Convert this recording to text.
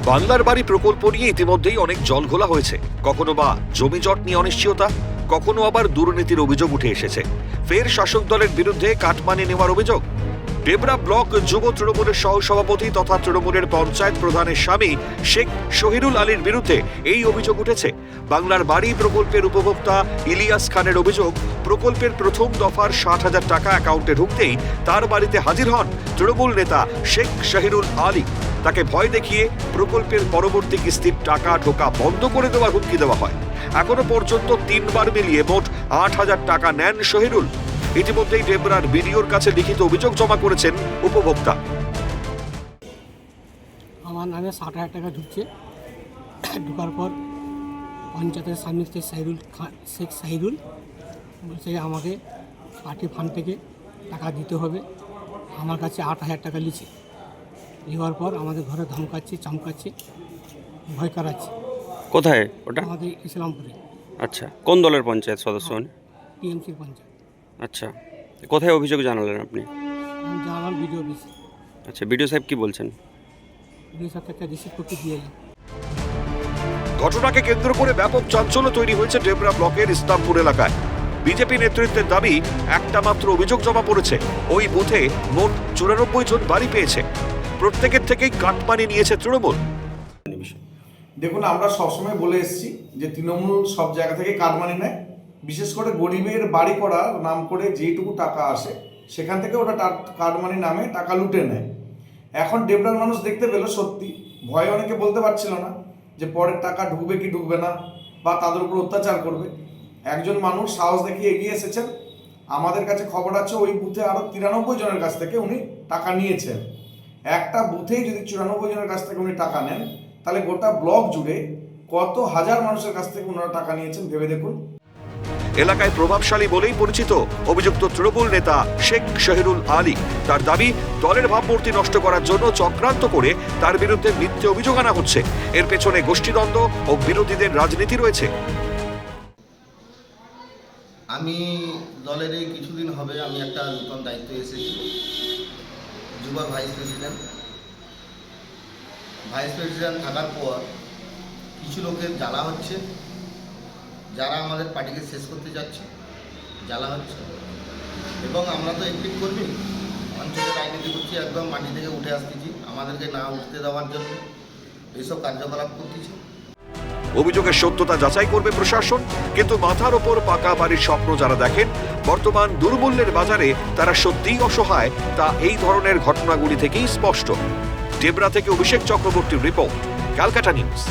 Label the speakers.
Speaker 1: বাংলার বাড়ি প্রকল্প নিয়ে ইতিমধ্যেই অনেক জলঘোলা হয়েছে। কখনো বা জমিজট নিয়ে অনিশ্চয়তা, কখনো আবার দুর্নীতির অভিযোগ উঠে এসেছে। ফের শাসক দলের বিরুদ্ধে কাটমানি নেওয়ার অভিযোগ। ডেবরা ব্লক যুব তৃণমূলের সহসভাপতি তথা তৃণমূলের পঞ্চায়েত প্রধানের স্বামী শেখ শহীরুল আলীর বিরুদ্ধে এই অভিযোগ উঠেছে। বাংলার বাড়ি প্রকল্পের উপভোক্তা ইলিয়াস খানের অভিযোগ, প্রকল্পের প্রথম দফার 60,000 টাকা অ্যাকাউন্টে ঢুকতেই তার বাড়িতে হাজির হন তৃণমূল নেতা শেখ শহীরুল আলী। তাকে ভয় দেখিয়ে প্রকল্পের পরবর্তী কিস্তির টাকা ঢোকা বন্ধ করে দেওয়ার হুমকি দেওয়া হয়। এখনো পর্যন্ত 3 বার মিলিয়ে মোট 8,000 টাকা নেন শহীরুল। ইতিমধ্যেই ডেবরার বিডিওর কাছে লিখিত অভিযোগ জমা করেছেন উপভোক্তা।
Speaker 2: আমার নামে 60,000 টাকা ঢুকছে। ঢোকার পর পঞ্চায়েতের সামনে শেখ সাহিরুল বলছে আমাকে পার্টি ফান্ড থেকে টাকা দিতে হবে। আমার কাছে 8,000 টাকা লিছে। নেওয়ার পর আমাদের ঘরে ধমকাচ্ছে, চমকাচ্ছে, ভয় করাচ্ছে।
Speaker 3: কোথায় ওটা?
Speaker 2: আমাদের ইসলামপুরে।
Speaker 3: আচ্ছা, কোন দলের পঞ্চায়েত সদস্য?
Speaker 2: টিএমসির পঞ্চায়েত।
Speaker 3: আচ্ছা, কোথায় অভিযোগ জানালেন আপনি?
Speaker 2: আমি জানালাম বিডিও অফিস।
Speaker 3: আচ্ছা, বিডিও সাহেব কি বলছেন?
Speaker 2: বিডিও সাহেবকে একটা রিসিভ করতে দিয়ে এলাম।
Speaker 1: ঘটনাকে কেন্দ্র করে ব্যাপক চাঞ্চল্য তৈরি হয়েছে ডেবরা ব্লকের ইসলামপুর এলাকায়। বিজেপি নেতৃত্বের দাবি, একটা মাত্র অভিযোগ জমা পড়েছে। ওই বুথে মোট 94 জন বাড়ি পেয়েছে। প্রত্যেকের থেকেই কাটমানি নিয়েছে তৃণমূল।
Speaker 4: দেখুন, আমরা সবসময় বলে এসেছি যে তৃণমূল সব জায়গা থেকে কাটমানি নেয়। বিশেষ করে গরিবের বাড়ি করার নাম করে যেটুকু টাকা আসে সেখান থেকে ওটা কাটমানি নামে টাকা লুটে নেয়। এখন ডেবরার মানুষ দেখতে পেল সত্যি ভয়ে অনেকে বলতে পারছিল না যে পরের টাকা ঢুকবে কি ঢুকবে না, বা তাদের উপর অত্যাচার করবে। একজন মানুষ সাহস দেখিয়ে এগিয়ে এসেছেন। আমাদের কাছে খবর আছে ওই বুথে আরও 93 জনের কাছ থেকে উনি টাকা নিয়েছেন। একটা বুথেই যদি 94 জনের কাছ থেকে উনি টাকা নেন, তাহলে গোটা ব্লক জুড়ে কত হাজার মানুষের কাছ থেকে ওনারা টাকা নিয়েছেন ভেবে দেখুন।
Speaker 1: এলাকায় প্রভাবশালী বলেই পরিচিত অভিযুক্ত তৃণমূল নেতা শেখ শহীরুল আলী। তার দাবি, দলের ভাবমূর্তি নষ্ট করার জন্য চক্রান্ত করে তার বিরুদ্ধে মিথ্যে অভিযোগ আনা হচ্ছে। এর পেছনে গোষ্ঠীদ্বন্দ্ব ও বিরোধীদের রাজনীতি রয়েছে।
Speaker 5: আমি দলের এই কিছুদিন হবে আমি একটা নতুন দায়িত্ব এসেছি, যুব ভাইস প্রেসিডেন্ট। ভাইস প্রেসিডেন্ট থাকার পর কিছু লোকের জ্বালা হচ্ছে, যারা আমাদের পার্টিকে শেষ করতে যাচ্ছে, জ্বালা হচ্ছে। এবং আমরা তো একটি কর্মী, অঞ্চলে রাজনীতি করছি, একদম মাটি থেকে উঠে আসতেছি, আমাদেরকে না উঠতে দেওয়ার জন্য এইসব কার্যকলাপ করতেছি।
Speaker 1: অভিযোগের সত্যতা যাচাই করবে প্রশাসন, কিন্তু মাথার ওপর পাকা বাড়ির স্বপ্ন যারা দেখেন, বর্তমান দুর্মূল্যের বাজারে তারা সত্যিই অসহায়, তা এই ধরনের ঘটনাগুলি থেকেই স্পষ্ট। ডেবরা থেকে অভিষেক চক্রবর্তীর রিপোর্ট, ক্যালকাটা নিউজ।